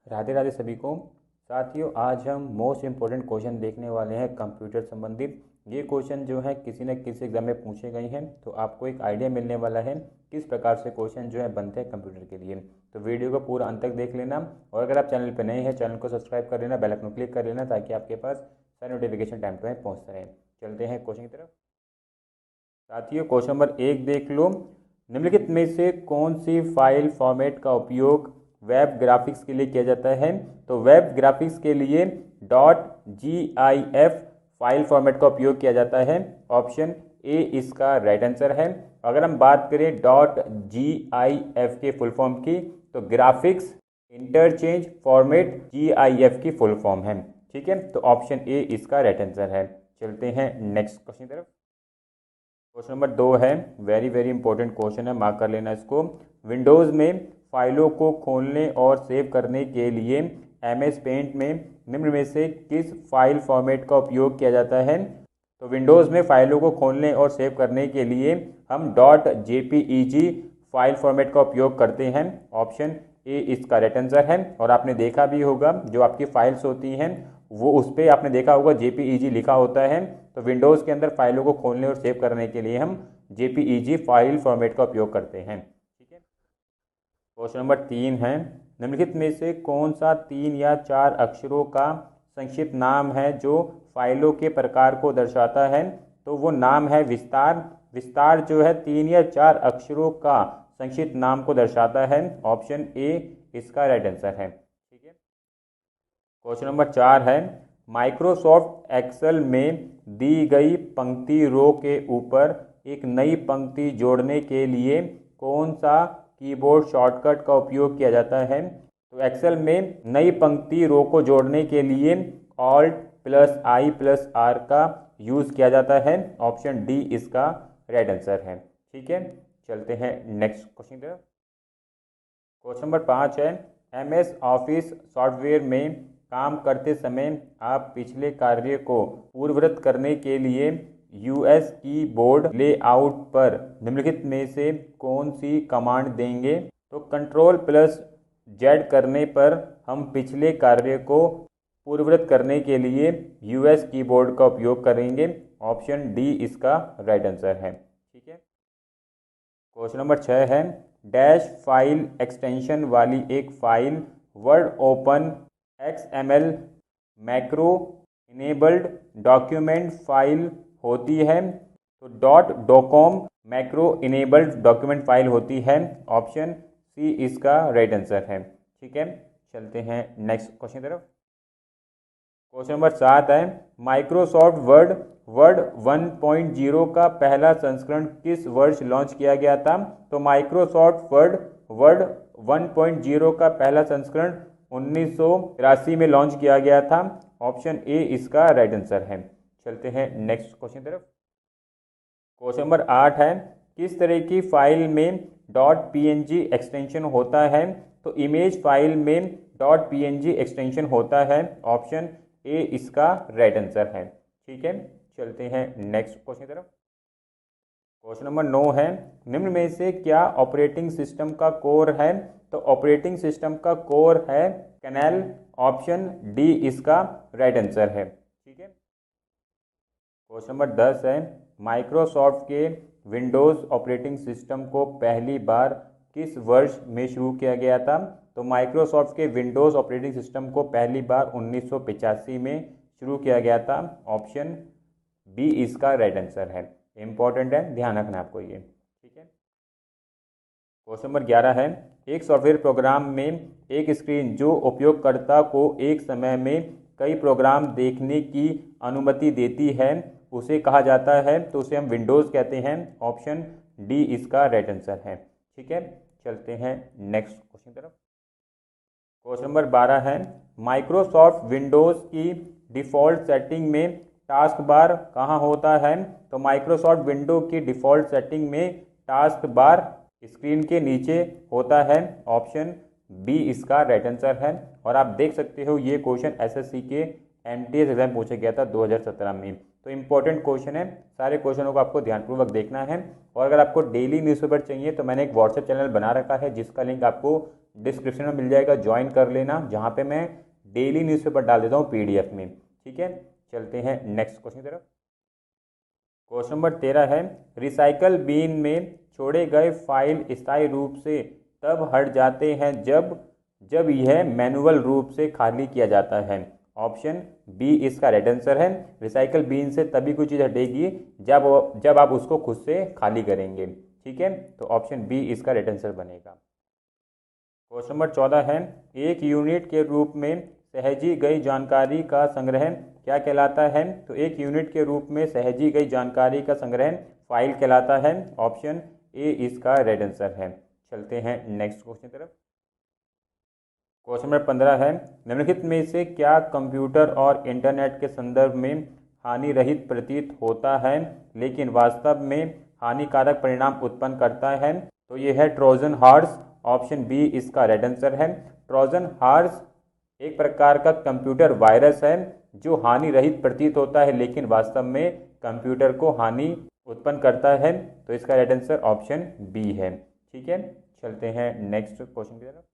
राधे राधे सभी को। साथियों, आज हम मोस्ट इम्पोर्टेंट क्वेश्चन देखने वाले हैं कंप्यूटर संबंधित। ये क्वेश्चन जो है किसी न किसी एग्जाम में पूछे गए हैं, तो आपको एक आइडिया मिलने वाला है किस प्रकार से क्वेश्चन जो है बनते हैं कंप्यूटर के लिए। तो वीडियो को पूरा अंत तक देख लेना, और अगर आप चैनल पर नए हैं चैनल को सब्सक्राइब कर लेना, बेल आइकन क्लिक कर लेना, ताकि आपके पास सारे नोटिफिकेशन टाइम टू टाइम पहुँचता रहे। चलते हैं क्वेश्चन की तरफ। साथियों, क्वेश्चन नंबर 1 देख लो। निम्नलिखित में से कौन सी फाइल फॉर्मेट का उपयोग वेब ग्राफिक्स के लिए किया जाता है? तो वेब ग्राफिक्स के लिए .gif फाइल फॉर्मेट का उपयोग किया जाता है। ऑप्शन ए इसका राइट आंसर है। अगर हम बात करें .gif के फुल फॉर्म की, तो ग्राफिक्स इंटरचेंज फॉर्मेट GIF की फुल फॉर्म है। ठीक है, तो ऑप्शन ए इसका राइट आंसर है। चलते हैं नेक्स्ट क्वेश्चन की तरफ। क्वेश्चन नंबर 2 है, वेरी वेरी इंपॉर्टेंट क्वेश्चन है, मार्क कर लेना इसको। विंडोज़ में फाइलों को खोलने और सेव करने के लिए MS पेंट में निम्न में से किस फाइल फॉर्मेट का उपयोग किया जाता है? तो विंडोज़ में फाइलों को खोलने और सेव करने के लिए हम .jpeg फाइल फॉर्मेट का उपयोग करते हैं। ऑप्शन ए इसका राइट आंसर है। और आपने देखा भी होगा, जो आपकी फाइल्स होती हैं वो उस पर आपने देखा होगा JPEG लिखा होता है। तो विंडोज़ के अंदर फाइलों को खोलने और सेव करने के लिए हम JPEG फाइल फॉर्मेट का उपयोग करते हैं। ठीक है, क्वेश्चन नंबर 3 है, निम्नलिखित में से कौन सा 3 या 4 अक्षरों का संक्षिप्त नाम है जो फाइलों के प्रकार को दर्शाता है? तो वो नाम है विस्तार। विस्तार जो है 3 या 4 अक्षरों का संक्षिप्त नाम को दर्शाता है। ऑप्शन ए इसका राइट आंसर है। ठीक है, क्वेश्चन नंबर 4 है, माइक्रोसॉफ्ट एक्सेल में दी गई पंक्ति रो के ऊपर एक नई पंक्ति जोड़ने के लिए कौन सा कीबोर्ड शॉर्टकट का उपयोग किया जाता है? तो एक्सेल में नई पंक्ति रो को जोड़ने के लिए Alt+I+R का यूज़ किया जाता है। ऑप्शन डी इसका राइट आंसर है। ठीक है, चलते हैं नेक्स्ट क्वेश्चन की तरफ। क्वेश्चन नंबर 5 है, MS ऑफिस सॉफ्टवेयर में काम करते समय आप पिछले कार्य को पूर्ववत करने के लिए US कीबोर्ड लेआउट पर निम्नलिखित में से कौन सी कमांड देंगे? तो Ctrl+Z करने पर हम पिछले कार्य को पूर्ववत करने के लिए US कीबोर्ड का उपयोग करेंगे। ऑप्शन डी इसका राइट आंसर है। ठीक है, क्वेश्चन नंबर 6 है, डैश फाइल एक्सटेंशन वाली एक file word open XML macro enabled document file होती है? तो .docom macro enabled document file होती है। ऑप्शन सी इसका राइट आंसर है। ठीक है, चलते हैं नेक्स्ट क्वेश्चन की तरफ। क्वेश्चन नंबर 7 है, माइक्रोसॉफ्ट वर्ड 1.0 का पहला संस्करण किस वर्ष लॉन्च किया गया था? तो माइक्रोसॉफ्ट वर्ड 1.0 का पहला संस्करण 1983 में लॉन्च किया गया था। ऑप्शन ए इसका राइट आंसर है। चलते हैं नेक्स्ट क्वेश्चन की तरफ। क्वेश्चन नंबर 8 है, किस तरह की फाइल में .png एक्सटेंशन होता है? तो इमेज फाइल में .png एक्सटेंशन होता है। ऑप्शन ए इसका राइट आंसर है। ठीक है, चलते हैं नेक्स्ट क्वेश्चन की तरफ। क्वेश्चन नंबर 9 है, निम्न में से क्या ऑपरेटिंग सिस्टम का कोर है? तो ऑपरेटिंग सिस्टम का कोर है कैनेल। ऑप्शन डी इसका राइट आंसर है। ठीक है, क्वेश्चन नंबर 10 है, माइक्रोसॉफ्ट के विंडोज़ ऑपरेटिंग सिस्टम को पहली बार किस वर्ष में शुरू किया गया था? तो माइक्रोसॉफ्ट के विंडोज़ ऑपरेटिंग सिस्टम को पहली बार 1985 में शुरू किया गया था। ऑप्शन बी इसका राइट आंसर है। इंपॉर्टेंट है, ध्यान रखना आपको ये। ठीक है, क्वेश्चन नंबर 11 है, एक सॉफ्टवेयर प्रोग्राम में एक स्क्रीन जो उपयोगकर्ता को एक समय में कई प्रोग्राम देखने की अनुमति देती है उसे कहा जाता है? तो उसे हम विंडोज़ कहते हैं। ऑप्शन डी इसका राइट आंसर है। ठीक है, चलते हैं नेक्स्ट क्वेश्चन की तरफ। क्वेश्चन नंबर 12 है, माइक्रोसॉफ्ट विंडोज़ की डिफ़ॉल्ट सेटिंग में टास्क बार कहाँ होता है? तो माइक्रोसॉफ्ट विंडो की डिफ़ॉल्ट सेटिंग में टास्क बार स्क्रीन के नीचे होता है। ऑप्शन बी इसका राइट आंसर है। और आप देख सकते हो ये क्वेश्चन SSC के MTS एग्जाम पूछा गया था 2017 में। तो इंपॉर्टेंट क्वेश्चन है, सारे क्वेश्चनों को आपको ध्यानपूर्वक देखना है। और अगर आपको डेली न्यूज़पेपर चाहिए तो मैंने एक व्हाट्सएप चैनल बना रखा है जिसका लिंक आपको डिस्क्रिप्शन में मिल जाएगा, ज्वाइन कर लेना, जहाँ पे मैं डेली न्यूज़पेपर डाल देता हूँ PDF में। ठीक है, चलते हैं नेक्स्ट क्वेश्चन की तरफ। क्वेश्चन नंबर 13 है, रिसाइकल बिन में छोड़े गए फाइल स्थायी रूप से तब हट जाते हैं जब यह मैनुअल रूप से खाली किया जाता है। ऑप्शन बी इसका राइट आंसर है। रिसाइकल बिन से तभी कोई चीज़ हटेगी जब आप उसको खुद से खाली करेंगे। ठीक है, तो ऑप्शन बी इसका राइट आंसर बनेगा। क्वेश्चन नंबर 14 है, एक यूनिट के रूप में सहेजी गई जानकारी का संग्रह क्या कहलाता है? तो एक यूनिट के रूप में सहेजी गई जानकारी का संग्रह फाइल कहलाता है। ऑप्शन ए इसका राइट आंसर है। चलते हैं नेक्स्ट क्वेश्चन की तरफ। क्वेश्चन नंबर 15 है, निम्नलिखित में से क्या कंप्यूटर और इंटरनेट के संदर्भ में हानि रहित प्रतीत होता है लेकिन वास्तव में हानिकारक परिणाम उत्पन्न करता है? तो यह है ट्रोजन हॉर्स। ऑप्शन बी इसका राइट आंसर है। ट्रोजन हॉर्स एक प्रकार का कंप्यूटर वायरस है जो हानि रहित प्रतीत होता है लेकिन वास्तव में कंप्यूटर को हानि उत्पन्न करता है। तो इसका राइट आंसर ऑप्शन बी है। ठीक है, चलते हैं नेक्स्ट क्वेश्चन की तरफ।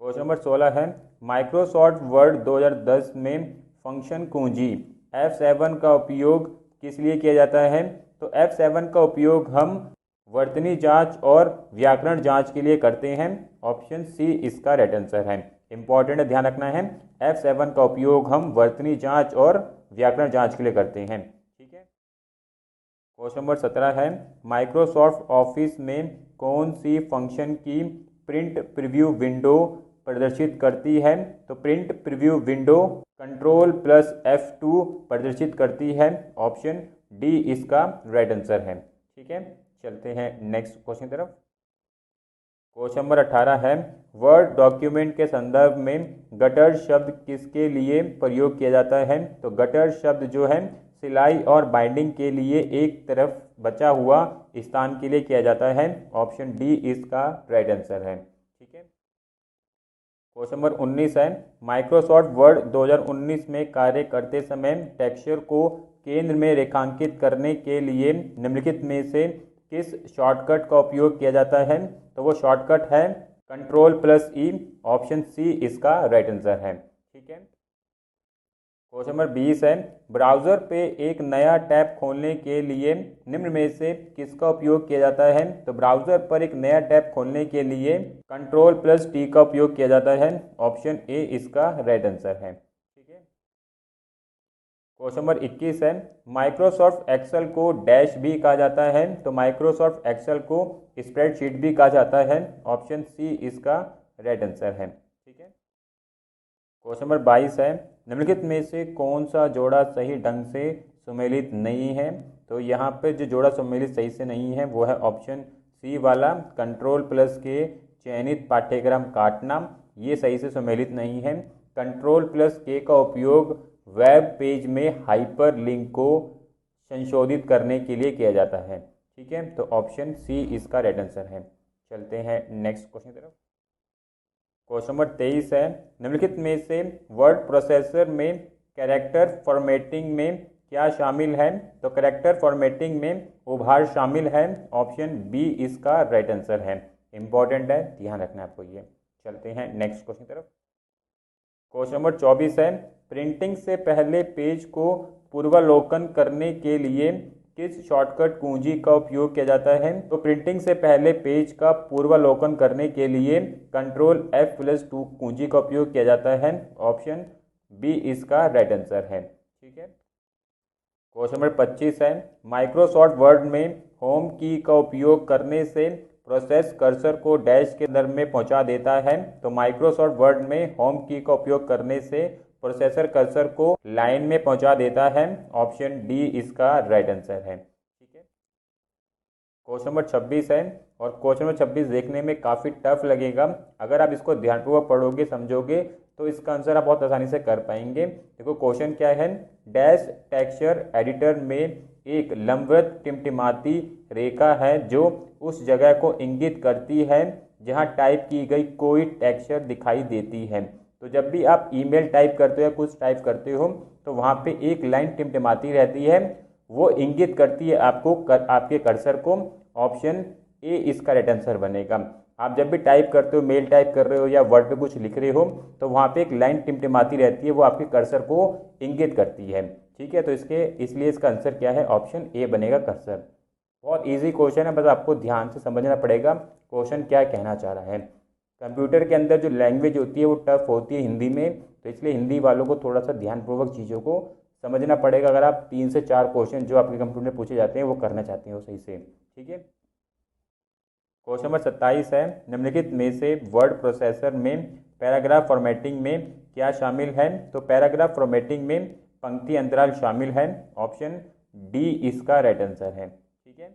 क्वेश्चन नंबर 16 है, माइक्रोसॉफ्ट वर्ड 2010 में फंक्शन कुंजी F7 का उपयोग किस लिए किया जाता है? तो F7 का उपयोग हम वर्तनी जांच और व्याकरण जांच के लिए करते हैं। ऑप्शन सी इसका राइट आंसर है। इंपॉर्टेंट ध्यान रखना है, F7 का उपयोग हम वर्तनी जांच और व्याकरण जांच के लिए करते हैं। ठीक है, क्वेश्चन नंबर 17 है, माइक्रोसॉफ्ट ऑफिस में कौन सी फंक्शन की प्रिंट प्रीव्यू विंडो प्रदर्शित करती है? तो प्रिंट प्रीव्यू विंडो Ctrl+F2 प्रदर्शित करती है। ऑप्शन डी इसका राइट आंसर है। ठीक है, चलते हैं नेक्स्ट क्वेश्चन की तरफ। क्वेश्चन नंबर 18 है, वर्ड डॉक्यूमेंट के संदर्भ में गटर शब्द किसके लिए प्रयोग किया जाता है? तो गटर शब्द जो है सिलाई और बाइंडिंग के लिए एक तरफ बचा हुआ स्थान के लिए किया जाता है। ऑप्शन डी इसका राइट आंसर है। ठीक है, क्वेश्चन नंबर 19 है, माइक्रोसॉफ्ट वर्ड 2019 में कार्य करते समय टेक्सचर को केंद्र में रेखांकित करने के लिए निम्नलिखित में से किस शॉर्टकट का उपयोग किया जाता है? तो वो शॉर्टकट है Ctrl+E। ऑप्शन सी इसका राइट आंसर है। ठीक है, क्वेश्चन नंबर 20 है, ब्राउज़र पे एक नया टैब खोलने के लिए निम्न में से किसका उपयोग किया जाता है? तो ब्राउज़र पर एक नया टैब खोलने के लिए Ctrl+T का उपयोग किया जाता है। ऑप्शन ए इसका राइट आंसर है। ठीक है, क्वेश्चन नंबर 21 है, माइक्रोसॉफ्ट एक्सेल को डैश भी कहा जाता है। तो माइक्रोसॉफ्ट एक्सेल को स्प्रेडशीट भी कहा जाता है। ऑप्शन सी इसका राइट आंसर है। ठीक है, क्वेश्चन नंबर 22 है, निम्नलिखित में से कौन सा जोड़ा सही ढंग से सुमेलित नहीं है? तो यहाँ पे जो जोड़ा सुमेलित सही से नहीं है वो है ऑप्शन सी वाला, Ctrl+ के चयनित पाठ्यक्रम काटना। ये सही से सुमेलित नहीं है। Ctrl+K का उपयोग वेब पेज में हाइपर लिंक को संशोधित करने के लिए किया जाता है। ठीक है, तो ऑप्शन सी इसका राइट आंसर है। चलते हैं नेक्स्ट क्वेश्चन की तरफ। क्वेश्चन नंबर 23 है, निम्नलिखित में से वर्ड प्रोसेसर में कैरेक्टर फॉर्मेटिंग में क्या शामिल है? तो कैरेक्टर फॉर्मेटिंग में उभार शामिल है। ऑप्शन बी इसका राइट आंसर है। इंपॉर्टेंट है, ध्यान रखना है आपको ये। चलते हैं नेक्स्ट क्वेश्चन की तरफ। क्वेश्चन नंबर 24 है, प्रिंटिंग से पहले पेज को पूर्वावलोकन करने के लिए किस शॉर्टकट कुंजी का उपयोग किया जाता है? तो प्रिंटिंग से पहले पेज का पूर्वावलोकन करने के लिए Ctrl+F+2 कुंजी का उपयोग किया जाता है। ऑप्शन बी इसका राइट आंसर है। ठीक है, क्वेश्चन नंबर 25 है, माइक्रोसॉफ्ट वर्ड में होम की का उपयोग करने से प्रोसेस कर्सर को डैश के संदर्भ में पहुंचा देता है। तो माइक्रोसॉफ्ट वर्ड में होम की का उपयोग करने से प्रोसेसर कर्सर को लाइन में पहुंचा देता है। ऑप्शन डी इसका राइट आंसर है। ठीक है, क्वेश्चन नंबर 26 है, और क्वेश्चन नंबर 26 देखने में काफ़ी टफ लगेगा। अगर आप इसको ध्यानपूर्वक पढ़ोगे समझोगे तो इसका आंसर आप बहुत आसानी से कर पाएंगे। देखो क्वेश्चन क्या है, डैश टेक्सचर एडिटर में एक लंबवत टिमटिमाती रेखा है जो उस जगह को इंगित करती है जहां टाइप की गई कोई टेक्सचर दिखाई देती है। तो जब भी आप ईमेल टाइप करते हो या कुछ टाइप करते हो तो वहाँ पे एक लाइन टिमटिमाती रहती है, वो इंगित करती है आपको आपके कर्सर को। ऑप्शन ए इसका राइट आंसर बनेगा। आप जब भी टाइप करते हो, मेल टाइप कर रहे हो या वर्ड पे कुछ लिख रहे हो, तो वहाँ पे एक लाइन टिमटिमाती रहती है, वो आपके कर्सर को इंगित करती है। ठीक है, तो इसलिए इसका आंसर क्या है, ऑप्शन ए बनेगा कर्सर। बहुत इजी क्वेश्चन है, बस आपको ध्यान से समझना पड़ेगा क्वेश्चन क्या कहना चाह रहा है। कंप्यूटर के अंदर जो लैंग्वेज होती है वो टफ होती है हिंदी में, तो इसलिए हिंदी वालों को थोड़ा सा ध्यानपूर्वक चीज़ों को समझना पड़ेगा, अगर आप 3 से 4 क्वेश्चन जो आपके कंप्यूटर में पूछे जाते हैं वो करना चाहते हो सही से। ठीक है, क्वेश्चन नंबर 27 है, निम्नलिखित में से वर्ड प्रोसेसर में पैराग्राफ फॉर्मेटिंग में क्या शामिल है। तो पैराग्राफ फॉर्मेटिंग में पंक्ति अंतराल शामिल है, ऑप्शन डी इसका राइट आंसर है। ठीक है,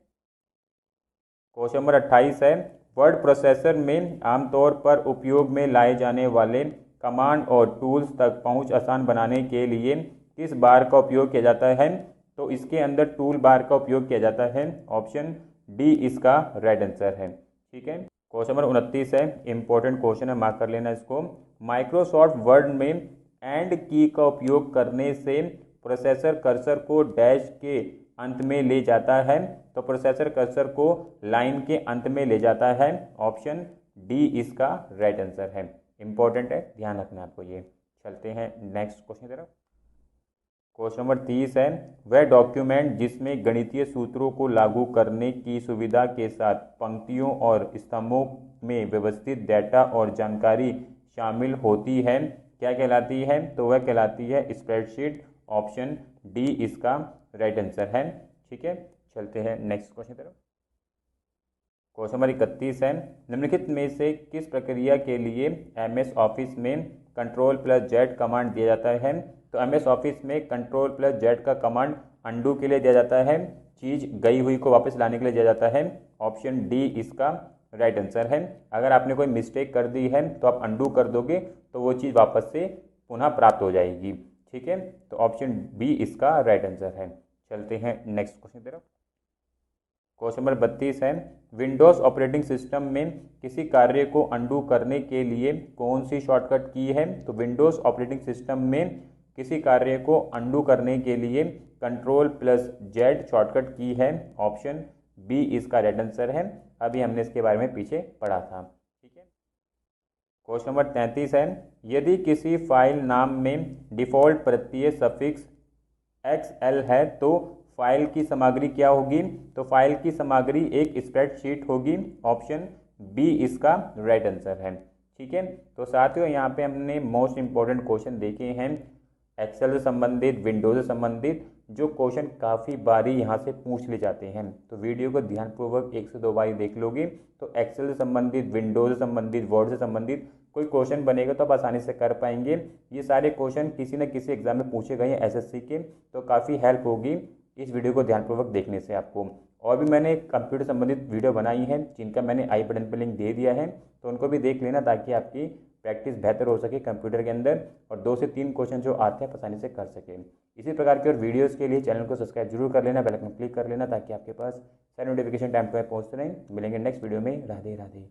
क्वेश्चन नंबर 28 है, वर्ड प्रोसेसर में आमतौर पर उपयोग में लाए जाने वाले कमांड और टूल्स तक पहुंच आसान बनाने के लिए किस बार का उपयोग किया जाता है। तो इसके अंदर टूल बार का उपयोग किया जाता है, ऑप्शन डी इसका राइट आंसर है। ठीक है, क्वेश्चन नंबर 29 है, इंपॉर्टेंट क्वेश्चन है, मार्क कर लेना इसको। माइक्रोसॉफ्ट वर्ड में एंड की का उपयोग करने से प्रोसेसर कर्सर को डैश के अंत में ले जाता है। तो प्रोसेसर कर्सर को लाइन के अंत में ले जाता है, ऑप्शन डी इसका राइट आंसर है। इंपॉर्टेंट है, ध्यान रखना आपको ये। चलते हैं नेक्स्ट क्वेश्चन की तरफ। क्वेश्चन नंबर 30 है, वह डॉक्यूमेंट जिसमें गणितीय सूत्रों को लागू करने की सुविधा के साथ पंक्तियों और स्तंभों में व्यवस्थित डेटा और जानकारी शामिल होती है, क्या कहलाती है। तो वह कहलाती है स्प्रेडशीट, ऑप्शन डी इसका राइट आंसर है। ठीक है, चलते हैं नेक्स्ट क्वेश्चन की तरफ। क्वेश्चन नंबर 31 है, निम्नलिखित में से किस प्रक्रिया के लिए MS ऑफिस में Ctrl+Z कमांड दिया जाता है। तो MS ऑफिस में Ctrl+Z का कमांड अंडू के लिए दिया जाता है, चीज़ गई हुई को वापस लाने के लिए दिया जाता है, ऑप्शन डी इसका राइट आंसर है। अगर आपने कोई मिस्टेक कर दी है तो आप अंडू कर दोगे तो वो चीज़ वापस से पुनः प्राप्त हो जाएगी। ठीक है, तो ऑप्शन बी इसका राइट आंसर है। चलते हैं नेक्स्ट क्वेश्चन की तरफ। क्वेश्चन नंबर 32 है, विंडोज़ ऑपरेटिंग सिस्टम में किसी कार्य को अंडू करने के लिए कौन सी शॉर्टकट की है। तो विंडोज़ ऑपरेटिंग सिस्टम में किसी कार्य को अंडू करने के लिए Ctrl+Z शॉर्टकट की है, ऑप्शन बी इसका राइट आंसर है। अभी हमने इसके बारे में पीछे पढ़ा था। ठीक है, क्वेश्चन नंबर 33 है, यदि किसी फाइल नाम में डिफ़ॉल्ट प्रत्यय सफिक्स XL है तो फाइल की सामग्री क्या होगी। तो फाइल की सामग्री एक स्प्रेडशीट होगी, ऑप्शन बी इसका राइट आंसर है। ठीक है, तो साथियों यहाँ पे हमने मोस्ट इंपॉर्टेंट क्वेश्चन देखे हैं एक्सेल से संबंधित, विंडोज से संबंधित, जो क्वेश्चन काफ़ी बारी यहाँ से पूछ ले जाते हैं। तो वीडियो को ध्यानपूर्वक 1 से 2 बार देख लोगे तो एक्सेल से संबंधित, विंडोज से संबंधित, वर्ड से संबंधित कोई क्वेश्चन बनेगा तो आप आसानी से कर पाएंगे। ये सारे क्वेश्चन किसी न किसी एग्जाम में पूछे गए हैं SSC के, तो काफ़ी हेल्प होगी इस वीडियो को ध्यानपूर्वक देखने से आपको। और भी मैंने कंप्यूटर संबंधित वीडियो बनाई है जिनका मैंने आई बटन पर लिंक दे दिया है, तो उनको भी देख लेना ताकि आपकी प्रैक्टिस बेहतर हो सके कंप्यूटर के अंदर और 2 से 3 क्वेश्चन जो आते हैं आसानी से कर सके। इसी प्रकार के और वीडियोस के लिए चैनल को सब्सक्राइब जरूर कर लेना, बेल आइकन क्लिक कर लेना ताकि आपके पास सारे नोटिफिकेशन टाइम पर पहुँचते रहें। मिलेंगे नेक्स्ट वीडियो में। राधे राधे।